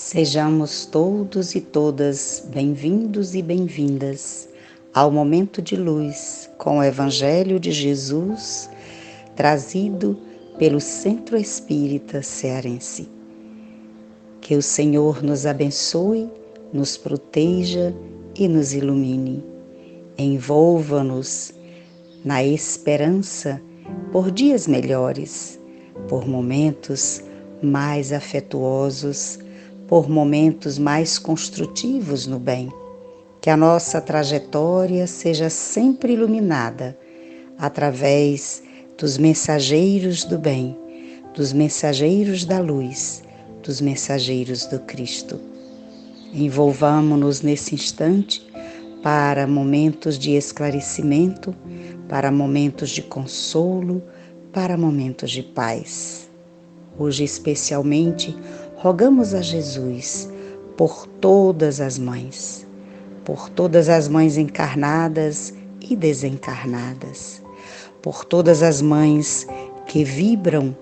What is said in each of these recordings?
Sejamos todos e todas bem-vindos e bem-vindas ao Momento de Luz com o Evangelho de Jesus, trazido pelo Centro Espírita Cearense. Que o Senhor nos abençoe, nos proteja e nos ilumine. Envolva-nos na esperança por dias melhores, por momentos mais afetuosos, por momentos mais construtivos no bem. Que a nossa trajetória seja sempre iluminada através dos mensageiros do bem, dos mensageiros da luz, dos mensageiros do Cristo. Envolvamo-nos nesse instante para momentos de esclarecimento, para momentos de consolo, para momentos de paz. Hoje, especialmente, rogamos a Jesus por todas as mães encarnadas e desencarnadas, por todas as mães que vibram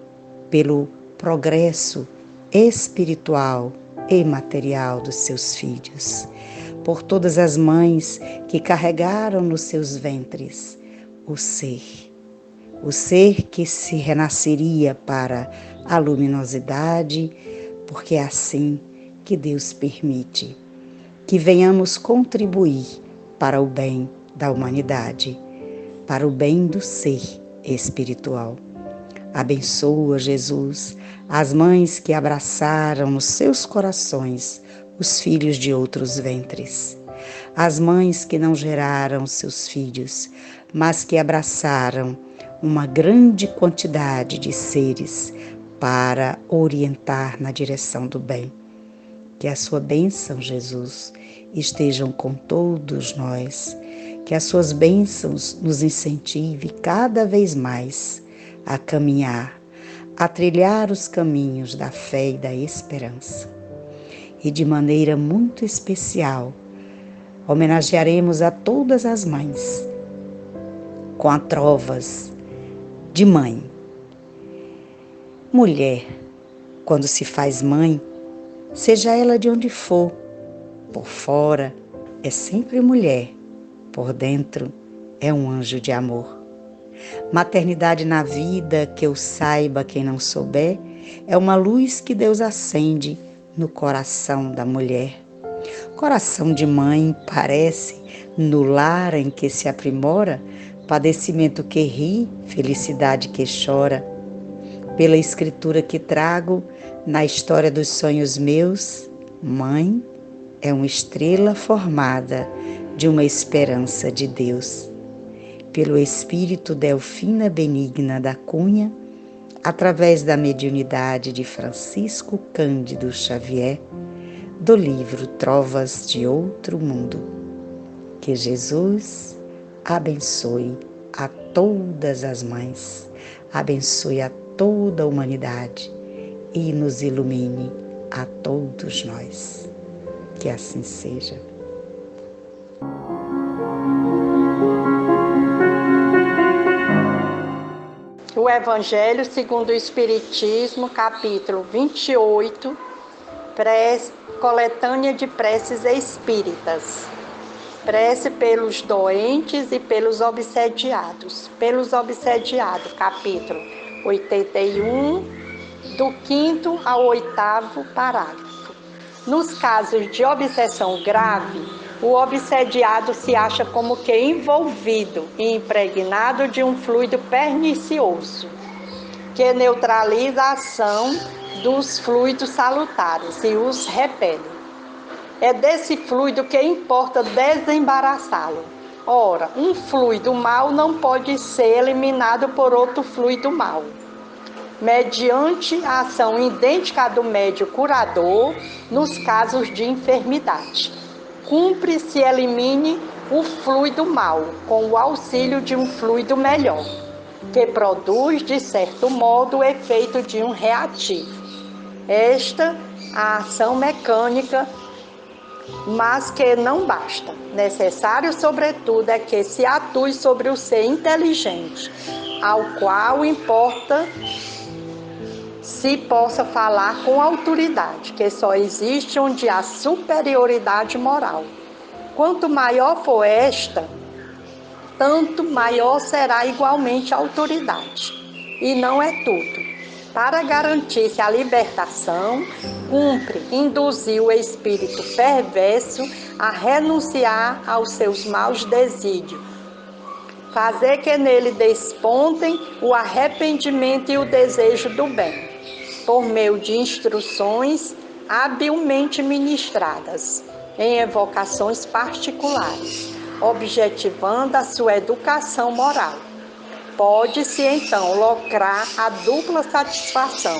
pelo progresso espiritual e material dos seus filhos, por todas as mães que carregaram nos seus ventres o ser que se renasceria para a luminosidade, porque é assim que Deus permite que venhamos contribuir para o bem da humanidade, para o bem do ser espiritual. Abençoa, Jesus, as mães que abraçaram nos seus corações os filhos de outros ventres, as mães que não geraram seus filhos, mas que abraçaram uma grande quantidade de seres para orientar na direção do bem. Que a sua bênção, Jesus, estejam com todos nós, que as suas bênçãos nos incentive cada vez mais a caminhar, a trilhar os caminhos da fé e da esperança. E de maneira muito especial, homenagearemos a todas as mães com a trovas de mãe. Mulher, quando se faz mãe, seja ela de onde for, por fora é sempre mulher, por dentro é um anjo de amor. Maternidade na vida, que eu saiba quem não souber, é uma luz que Deus acende no coração da mulher. Coração de mãe parece, no lar em que se aprimora, padecimento que ri, felicidade que chora. Pela escritura que trago, na história dos sonhos meus, mãe é uma estrela formada de uma esperança de Deus. Pelo espírito Delfina Benigna da Cunha, através da mediunidade de Francisco Cândido Xavier, do livro Trovas de Outro Mundo. Que Jesus abençoe a todas as mães, abençoe a toda a humanidade e nos ilumine a todos nós. Que assim seja. O Evangelho segundo o Espiritismo, capítulo 28, coletânea de preces espíritas. Prece pelos doentes e pelos obsediados. Pelos obsediados, capítulo 81, do 5º ao 8º parágrafo. Nos casos de obsessão grave, o obsediado se acha como que envolvido e impregnado de um fluido pernicioso, que neutraliza a ação dos fluidos salutares e os repele. É desse fluido que importa desembaraçá-lo. Ora, um fluido mau não pode ser eliminado por outro fluido mau. Mediante a ação idêntica do médium curador, nos casos de enfermidade, cumpre se elimine o fluido mau com o auxílio de um fluido melhor, que produz, de certo modo, o efeito de um reativo. Esta a ação mecânica, mas que não basta. Necessário, sobretudo, é que se atue sobre o ser inteligente, ao qual importa se possa falar com autoridade, que só existe onde há superioridade moral. Quanto maior for esta, tanto maior será igualmente a autoridade. E não é tudo. Para garantir-se a libertação, cumpre induzir o espírito perverso a renunciar aos seus maus desígnios, fazer que nele despontem o arrependimento e o desejo do bem, por meio de instruções habilmente ministradas, em evocações particulares, objetivando a sua educação moral. Pode-se então lograr a dupla satisfação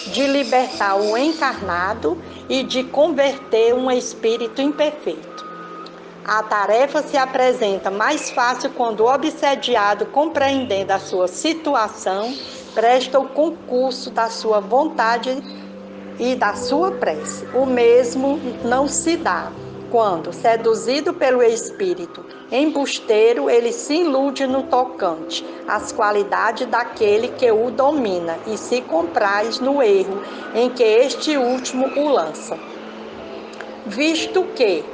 de libertar o encarnado e de converter um espírito imperfeito. A tarefa se apresenta mais fácil quando o obsediado, compreendendo a sua situação, presta o concurso da sua vontade e da sua prece. O mesmo não se dá quando, seduzido pelo espírito embusteiro, ele se ilude no tocante às qualidades daquele que o domina e se compraz no erro em que este último o lança. Visto que,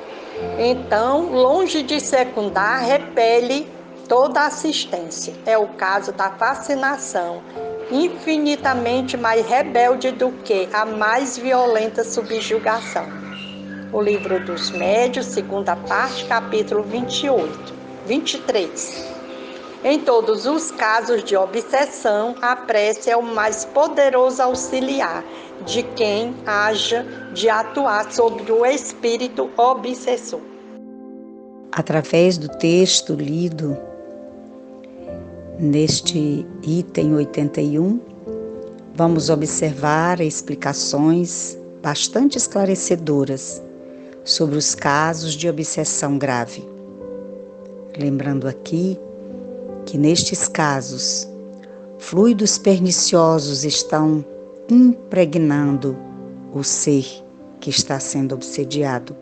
então, longe de secundar, repele toda assistência. É o caso da fascinação, infinitamente mais rebelde do que a mais violenta subjugação. O Livro dos Médiuns, segunda parte, capítulo 23. Em todos os casos de obsessão, a prece é o mais poderoso auxiliar de quem haja de atuar sobre o espírito obsessor. Através do texto lido neste item 81, vamos observar explicações bastante esclarecedoras sobre os casos de obsessão grave. Lembrando aqui que nestes casos, fluidos perniciosos estão impregnando o ser que está sendo obsediado.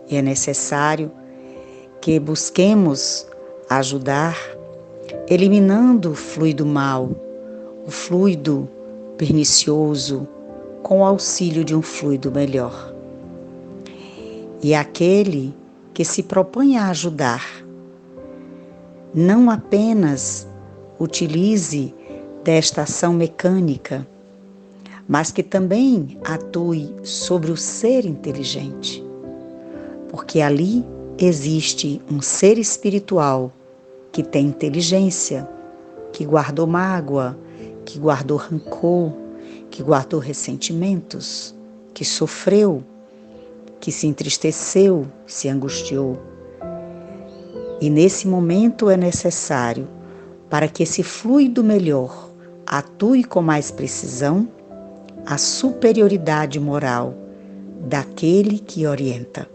E é necessário que busquemos ajudar, eliminando o fluido mau, o fluido pernicioso, com o auxílio de um fluido melhor. E aquele que se propõe a ajudar, não apenas utilize desta ação mecânica, mas que também atue sobre o ser inteligente, porque ali existe um ser espiritual que tem inteligência, que guardou mágoa, que guardou rancor, que guardou ressentimentos, que sofreu, que se entristeceu, se angustiou. E nesse momento é necessário, para que esse fluido melhor atue com mais precisão, a superioridade moral daquele que orienta,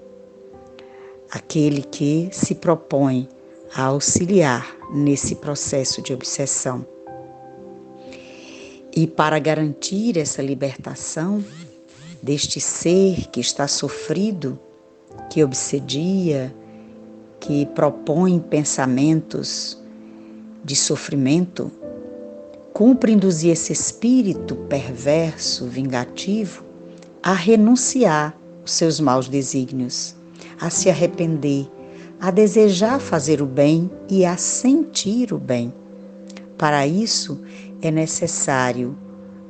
aquele que se propõe a auxiliar nesse processo de obsessão. E para garantir essa libertação deste ser que está sofrido, que obsedia, que propõe pensamentos de sofrimento, cumpre induzir esse espírito perverso, vingativo, a renunciar aos seus maus desígnios, a se arrepender, a desejar fazer o bem e a sentir o bem. Para isso é necessário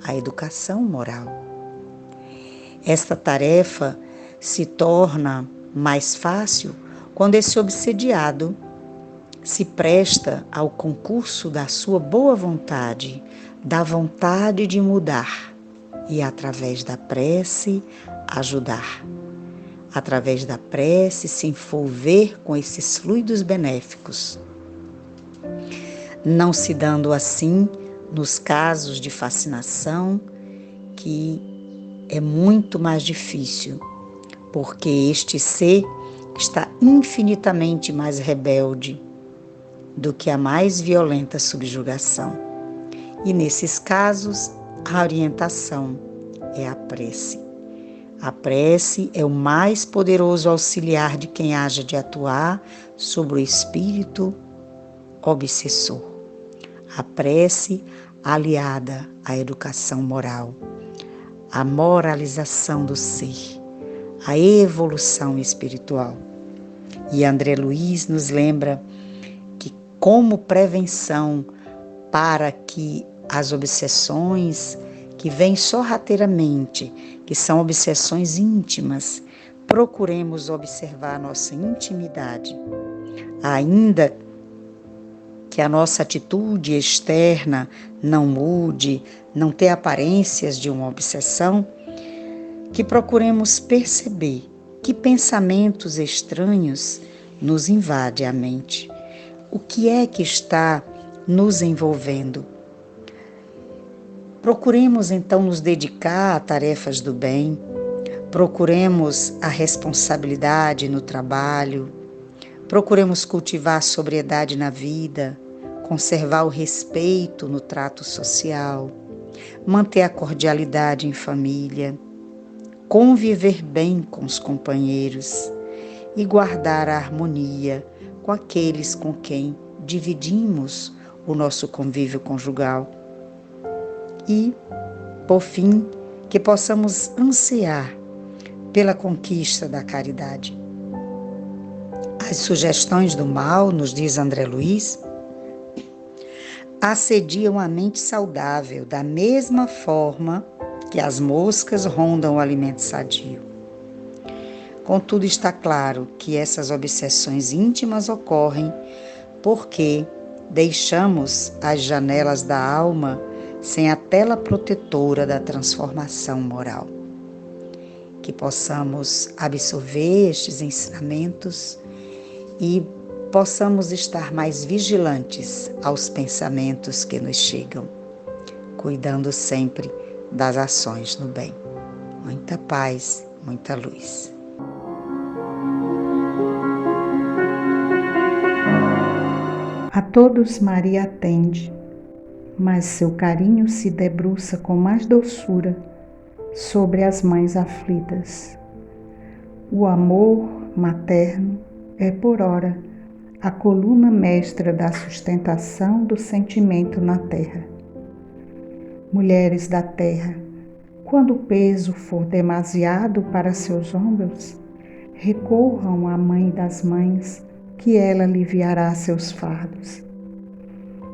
a educação moral. Esta tarefa se torna mais fácil quando esse obsediado se presta ao concurso da sua boa vontade, da vontade de mudar e, através da prece, ajudar. Através da prece, se envolver com esses fluidos benéficos. Não se dando assim nos casos de fascinação, que é muito mais difícil, porque este ser está infinitamente mais rebelde do que a mais violenta subjugação. E nesses casos, a orientação é a prece. A prece é o mais poderoso auxiliar de quem haja de atuar sobre o espírito obsessor. A prece aliada à educação moral, à moralização do ser, à evolução espiritual. E André Luiz nos lembra que, como prevenção para que as obsessões que vêm sorrateiramente, que são obsessões íntimas, procuremos observar a nossa intimidade, ainda que a nossa atitude externa não mude, não tenha aparências de uma obsessão, que procuremos perceber que pensamentos estranhos nos invadem a mente. O que é que está nos envolvendo? Procuremos então nos dedicar a tarefas do bem, procuremos a responsabilidade no trabalho, procuremos cultivar a sobriedade na vida, conservar o respeito no trato social, manter a cordialidade em família, conviver bem com os companheiros e guardar a harmonia com aqueles com quem dividimos o nosso convívio conjugal. E, por fim, que possamos ansiar pela conquista da caridade. As sugestões do mal, nos diz André Luiz, assediam a mente saudável da mesma forma que as moscas rondam o alimento sadio. Contudo, está claro que essas obsessões íntimas ocorrem porque deixamos as janelas da alma sem a tela protetora da transformação moral. Que possamos absorver estes ensinamentos e possamos estar mais vigilantes aos pensamentos que nos chegam, cuidando sempre das ações no bem. Muita paz, muita luz. A todos Maria atende, mas seu carinho se debruça com mais doçura sobre as mães aflitas. O amor materno é, por ora, a coluna mestra da sustentação do sentimento na terra. Mulheres da terra, quando o peso for demasiado para seus ombros, recorram à Mãe das Mães, que ela aliviará seus fardos.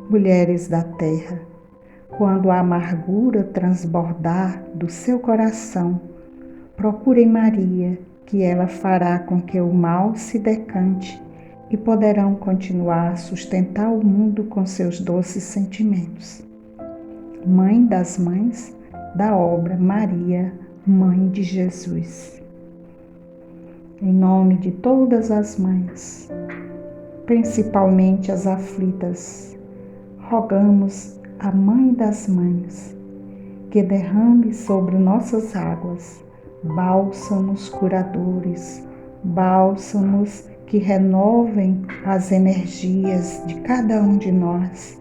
Mulheres da terra, quando a amargura transbordar do seu coração, procurem Maria, que ela fará com que o mal se decante e poderão continuar a sustentar o mundo com seus doces sentimentos. Mãe das Mães, da obra Maria, Mãe de Jesus. Em nome de todas as mães, principalmente as aflitas, rogamos a Mãe das Mães que derrame sobre nossas águas bálsamos curadores, bálsamos que renovem as energias de cada um de nós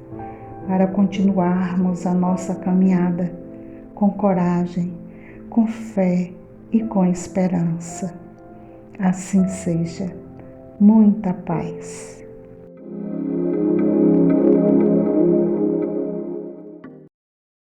para continuarmos a nossa caminhada com coragem, com fé e com esperança. Assim seja. Muita paz.